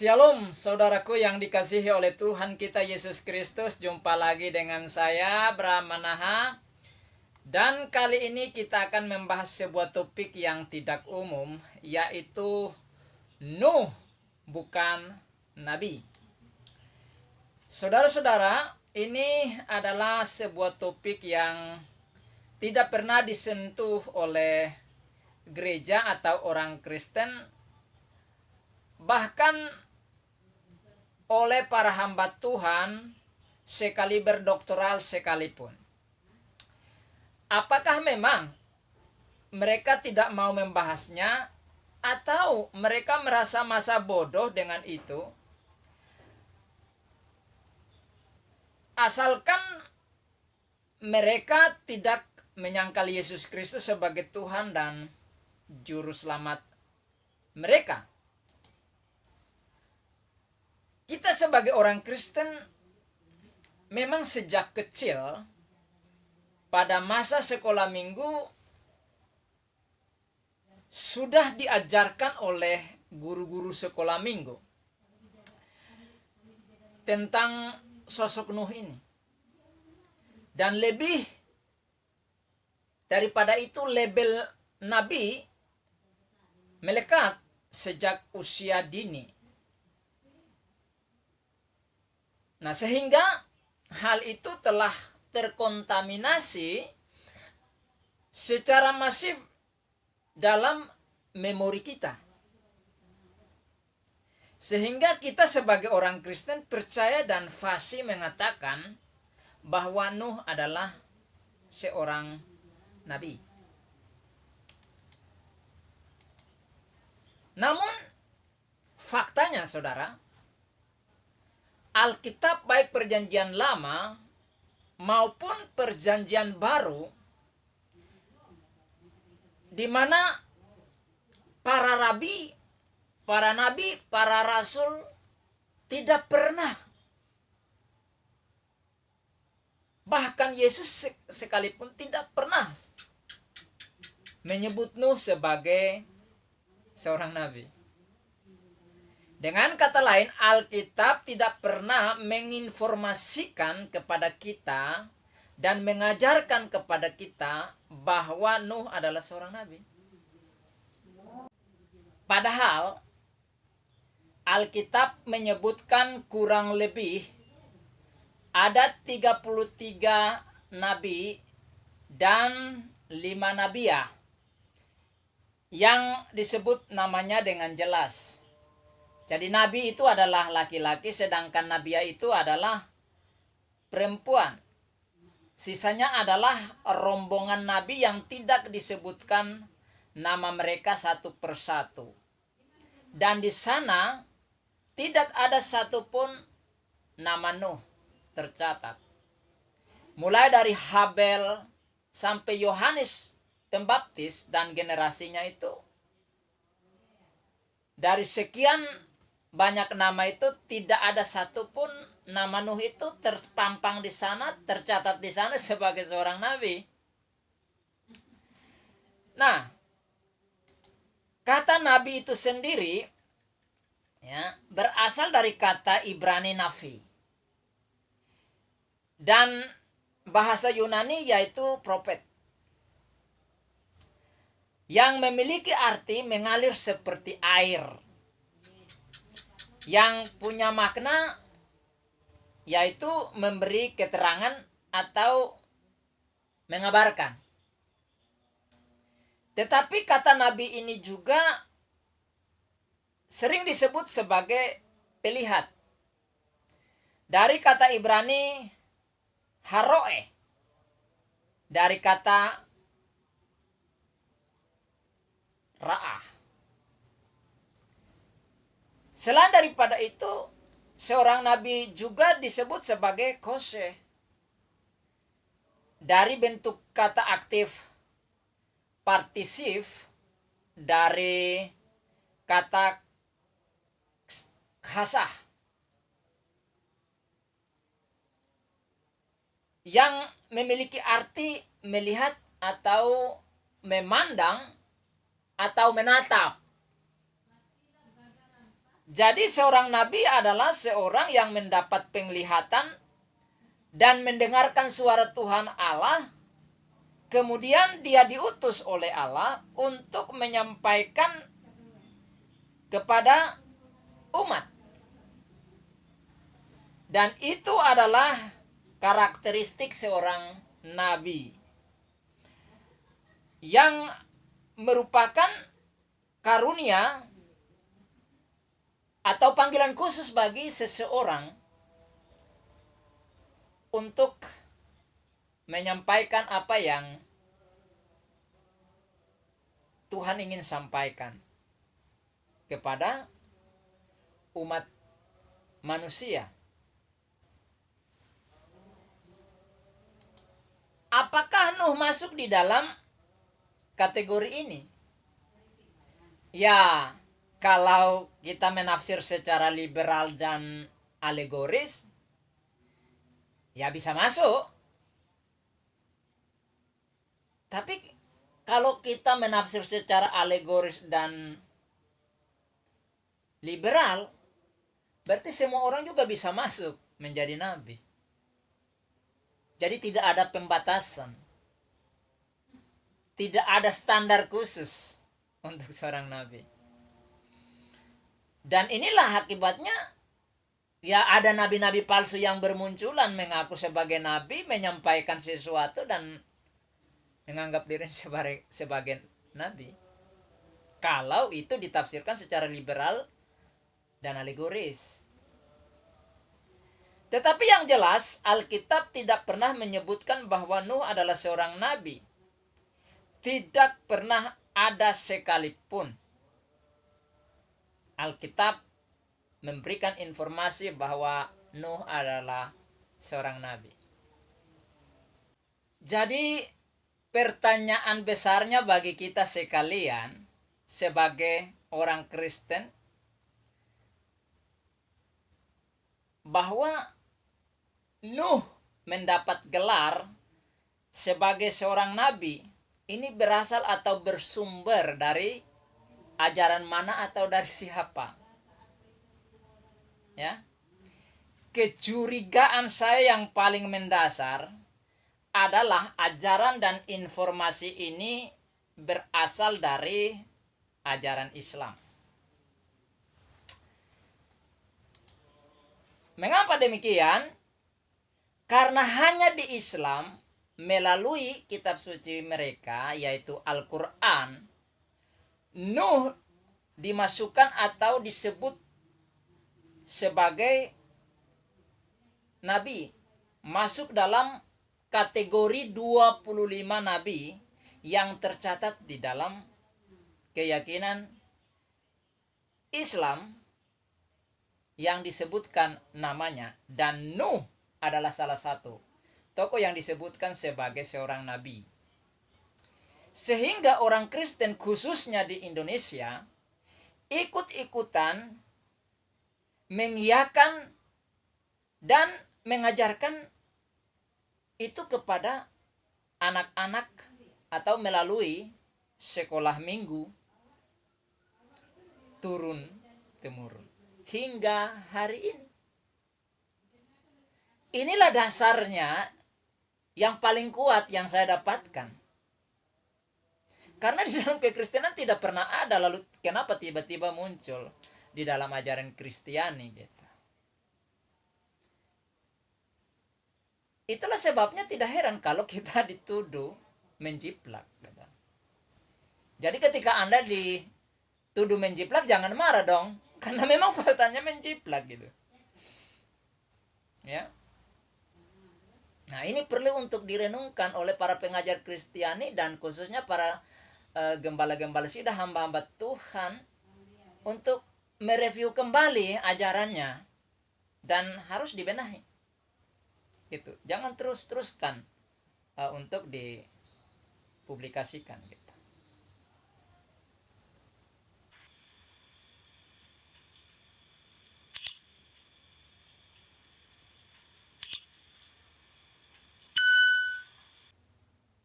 Shalom saudaraku yang dikasihi oleh Tuhan kita Yesus Kristus. Jumpa lagi dengan saya Bram Manaha. Dan kali ini kita akan membahas sebuah topik yang tidak umum, yaitu Nuh bukan Nabi. Saudara-saudara, ini adalah sebuah topik yang tidak pernah disentuh oleh gereja atau orang Kristen, bahkan oleh para hamba Tuhan sekaliber doktoral sekalipun. Apakah memang mereka tidak mau membahasnya, atau mereka merasa masa bodoh dengan itu? Asalkan mereka tidak menyangkal Yesus Kristus sebagai Tuhan dan Juru Selamat mereka. Kita sebagai orang Kristen memang sejak kecil pada masa sekolah minggu sudah diajarkan oleh guru-guru sekolah minggu tentang sosok Nuh ini. Dan lebih daripada itu, label Nabi melekat sejak usia dini. Nah, sehingga hal itu telah terkontaminasi secara masif dalam memori kita. Sehingga kita sebagai orang Kristen percaya dan fasih mengatakan bahwa Nuh adalah seorang nabi. Namun faktanya, saudara, Alkitab baik perjanjian lama maupun perjanjian baru, di mana para rabi, para nabi, para rasul tidak pernah, bahkan Yesus sekalipun tidak pernah menyebut Nuh sebagai seorang nabi. Dengan kata lain, Alkitab tidak pernah menginformasikan kepada kita dan mengajarkan kepada kita bahwa Nuh adalah seorang nabi. Padahal Alkitab menyebutkan kurang lebih ada 33 nabi dan 5 nabiah yang disebut namanya dengan jelas. Jadi nabi itu adalah laki-laki, sedangkan nabiah itu adalah perempuan. Sisanya adalah rombongan nabi yang tidak disebutkan nama mereka satu persatu. Dan di sana tidak ada satupun nama Nuh tercatat. Mulai dari Habel sampai Yohanes Pembaptis dan generasinya itu. Dari sekian banyak nama itu, tidak ada satupun nama Nuh itu terpampang di sana, tercatat di sana sebagai seorang nabi. Nah, kata nabi itu sendiri berasal dari kata Ibrani navi. Dan bahasa Yunani yaitu prophet, yang memiliki arti mengalir seperti air, yang punya makna yaitu memberi keterangan atau mengabarkan. Tetapi kata nabi ini juga sering disebut sebagai pelihat. Dari kata Ibrani haroe, dari kata ra'ah. Selain daripada itu, seorang nabi juga disebut sebagai koseh. Dari bentuk kata aktif partisif dari kata khasah, yang memiliki arti melihat atau memandang atau menatap. Jadi seorang nabi adalah seorang yang mendapat penglihatan dan mendengarkan suara Tuhan Allah. Kemudian dia diutus oleh Allah untuk menyampaikan kepada umat. Dan itu adalah karakteristik seorang nabi yang merupakan karunia atau panggilan khusus bagi seseorang untuk menyampaikan apa yang Tuhan ingin sampaikan kepada umat manusia. Apakah Nuh masuk di dalam kategori ini? Ya, kalau kita menafsir secara liberal dan alegoris, ya bisa masuk. Tapi kalau kita menafsir secara alegoris dan liberal, berarti semua orang juga bisa masuk menjadi nabi. Jadi tidak ada pembatasan. Tidak ada standar khusus untuk seorang nabi. Dan inilah akibatnya, ya ada nabi-nabi palsu yang bermunculan mengaku sebagai nabi, menyampaikan sesuatu dan menganggap diri sebagai nabi. Kalau itu ditafsirkan secara liberal dan alegoris. Tetapi yang jelas, Alkitab tidak pernah menyebutkan bahwa Nuh adalah seorang nabi. Tidak pernah ada sekalipun Alkitab memberikan informasi bahwa Nuh adalah seorang nabi. Jadi pertanyaan besarnya bagi kita sekalian sebagai orang Kristen, bahwa Nuh mendapat gelar sebagai seorang nabi ini berasal atau bersumber dari ajaran mana atau dari siapa? Ya. Kecurigaan saya yang paling mendasar adalah ajaran dan informasi ini berasal dari ajaran Islam. Mengapa demikian? Karena hanya di Islam, melalui kitab suci mereka, yaitu Al-Quran, Nuh dimasukkan atau disebut sebagai nabi. Masuk dalam kategori 25 nabi yang tercatat di dalam keyakinan Islam yang disebutkan namanya. Dan Nuh adalah salah satu tokoh yang disebutkan sebagai seorang nabi. Sehingga orang Kristen khususnya di Indonesia ikut-ikutan mengiyakan dan mengajarkan itu kepada anak-anak atau melalui sekolah minggu turun-temurun hingga hari ini. Inilah dasarnya yang paling kuat yang saya dapatkan. Karena di dalam kekristenan tidak pernah ada, lalu kenapa tiba-tiba muncul di dalam ajaran Kristiani gitu. Itulah sebabnya tidak heran kalau kita dituduh menjiplak gitu. Jadi ketika Anda dituduh menjiplak, jangan marah dong, karena memang faktanya menjiplak gitu. Ya. Nah, ini perlu untuk direnungkan oleh para pengajar Kristiani dan khususnya para gembala-gembala sidang, hamba-hamba Tuhan, untuk mereview kembali ajarannya dan harus dibenahi. Gitu. Jangan terus-teruskan untuk dipublikasikan gitu.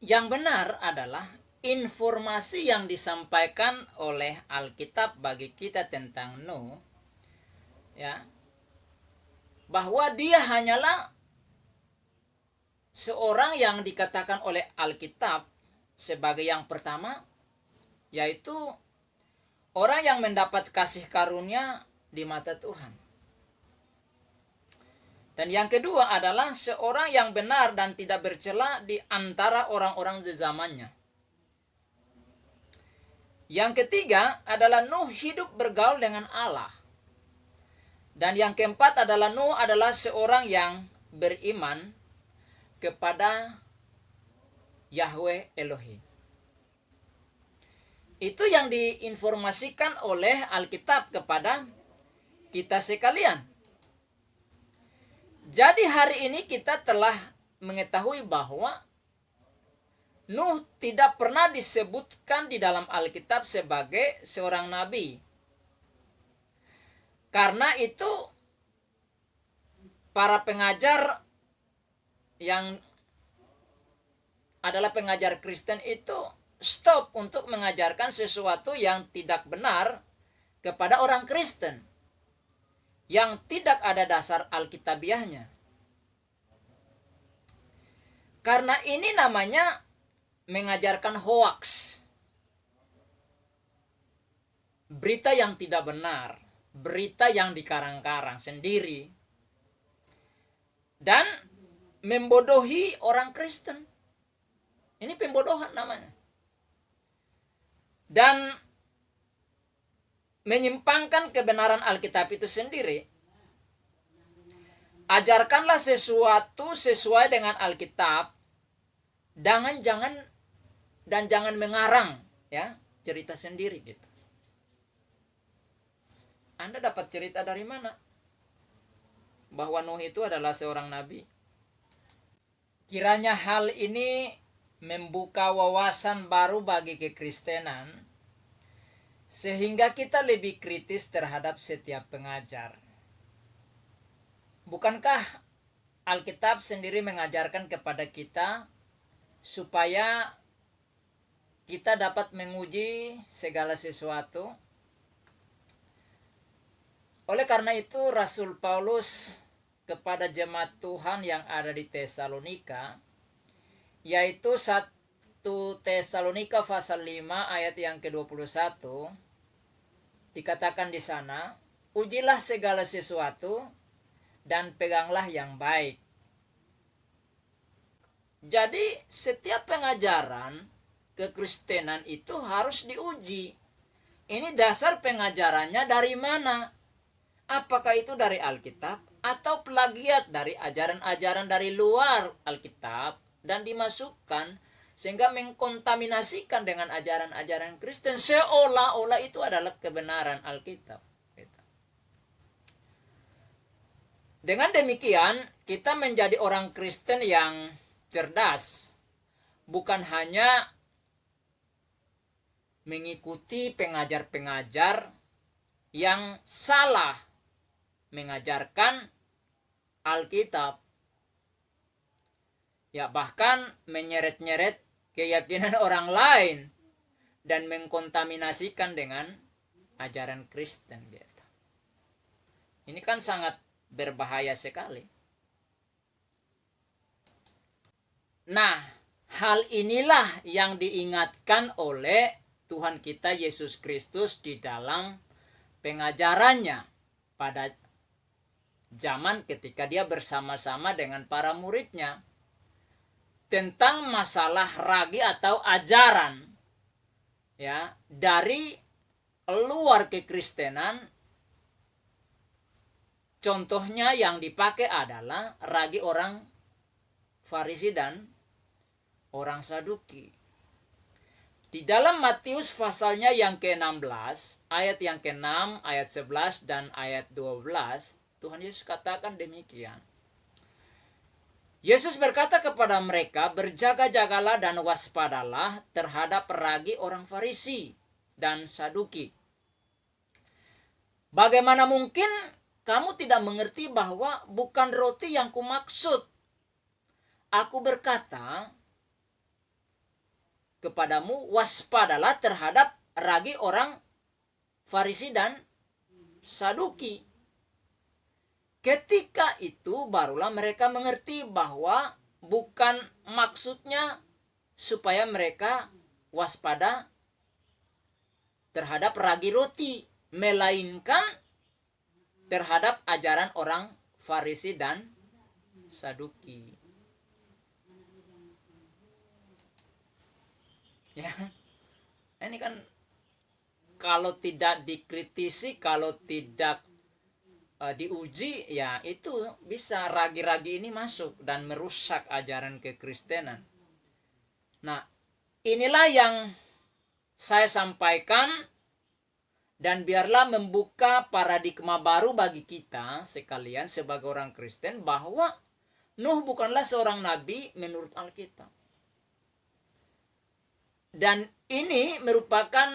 Yang benar adalah informasi yang disampaikan oleh Alkitab bagi kita tentang Nuh ya, bahwa dia hanyalah seorang yang dikatakan oleh Alkitab sebagai yang pertama, yaitu orang yang mendapat kasih karunia di mata Tuhan. Dan yang kedua adalah seorang yang benar dan tidak bercela di antara orang-orang zamannya. Yang ketiga adalah Nuh hidup bergaul dengan Allah. Dan yang keempat adalah Nuh adalah seorang yang beriman kepada Yahweh Elohim. Itu yang diinformasikan oleh Alkitab kepada kita sekalian. Jadi hari ini kita telah mengetahui bahwa Nuh tidak pernah disebutkan di dalam Alkitab sebagai seorang nabi. Karena itu para pengajar yang adalah pengajar Kristen itu stop untuk mengajarkan sesuatu yang tidak benar kepada orang Kristen yang tidak ada dasar Alkitabiahnya. Karena ini namanya mengajarkan hoaks, berita yang tidak benar, berita yang dikarang-karang sendiri, dan membodohi orang Kristen. Ini pembodohan namanya. Dan menyimpangkan kebenaran Alkitab itu sendiri. Ajarkanlah sesuatu sesuai dengan Alkitab. Jangan mengarang ya cerita sendiri gitu. Anda dapat cerita dari mana? Bahwa Nuh itu adalah seorang nabi. Kiranya hal ini membuka wawasan baru bagi kekristenan, sehingga kita lebih kritis terhadap setiap pengajar. Bukankah Alkitab sendiri mengajarkan kepada kita supaya kita dapat menguji segala sesuatu? Oleh karena itu Rasul Paulus kepada jemaat Tuhan yang ada di Tesalonika, yaitu 1 Tesalonika pasal 5 ayat yang ke-21, dikatakan di sana, ujilah segala sesuatu dan peganglah yang baik. Jadi setiap pengajaran kekristenan itu harus diuji. Ini dasar pengajarannya dari mana? Apakah itu dari Alkitab atau plagiat dari ajaran-ajaran dari luar Alkitab dan dimasukkan sehingga mengkontaminasikan dengan ajaran-ajaran Kristen seolah-olah itu adalah kebenaran Alkitab. Dengan demikian kita menjadi orang Kristen yang cerdas, bukan hanya mengikuti pengajar-pengajar yang salah mengajarkan Alkitab, ya bahkan menyeret-nyeret keyakinan orang lain dan mengkontaminasikan dengan ajaran Kristen gitu. Ini kan sangat berbahaya sekali. Nah, hal inilah yang diingatkan oleh Tuhan kita Yesus Kristus di dalam pengajarannya pada zaman ketika dia bersama-sama dengan para muridnya tentang masalah ragi atau ajaran ya dari luar kekristenan. Contohnya yang dipakai adalah ragi orang Farisi dan orang Saduki. Di dalam Matius pasalnya yang ke-16, ayat yang ke-6, ayat 11 dan ayat 12, Tuhan Yesus katakan demikian. Yesus berkata kepada mereka, berjaga-jagalah dan waspadalah terhadap ragi orang Farisi dan Saduki. Bagaimana mungkin kamu tidak mengerti bahwa bukan roti yang kumaksud? Aku berkata kepadamu, waspadalah terhadap ragi orang Farisi dan Saduki. Ketika itu barulah mereka mengerti bahwa bukan maksudnya supaya mereka waspada terhadap ragi roti, melainkan terhadap ajaran orang Farisi dan Saduki. Ya, ini kan kalau tidak dikritisi, kalau tidak diuji, ya itu bisa ragi-ragi ini masuk dan merusak ajaran kekristenan. Nah, inilah yang saya sampaikan, dan biarlah membuka paradigma baru bagi kita sekalian sebagai orang Kristen, bahwa Nuh bukanlah seorang nabi menurut Alkitab. Dan ini merupakan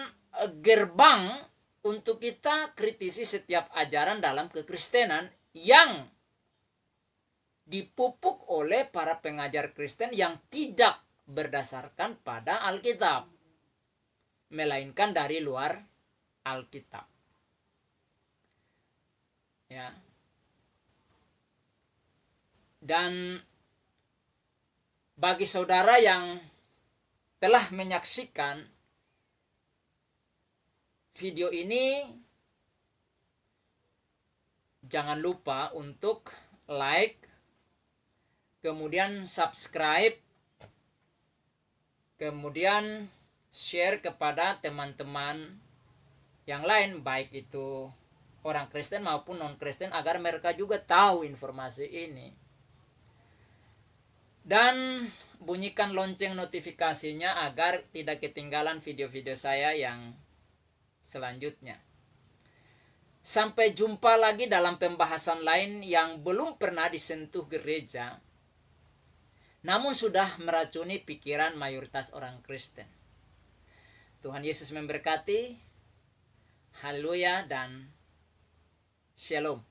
gerbang untuk kita kritisi setiap ajaran dalam kekristenan yang dipupuk oleh para pengajar Kristen yang tidak berdasarkan pada Alkitab, melainkan dari luar Alkitab. Ya. Dan bagi saudara yang telah menyaksikan video ini, jangan lupa untuk like, kemudian subscribe, kemudian share kepada teman-teman yang lain, baik itu orang Kristen maupun non-Kristen, agar mereka juga tahu informasi ini. Dan bunyikan lonceng notifikasinya agar tidak ketinggalan video-video saya yang selanjutnya. Sampai jumpa lagi dalam pembahasan lain yang belum pernah disentuh gereja, namun sudah meracuni pikiran mayoritas orang Kristen. Tuhan Yesus memberkati. Haleluya dan shalom.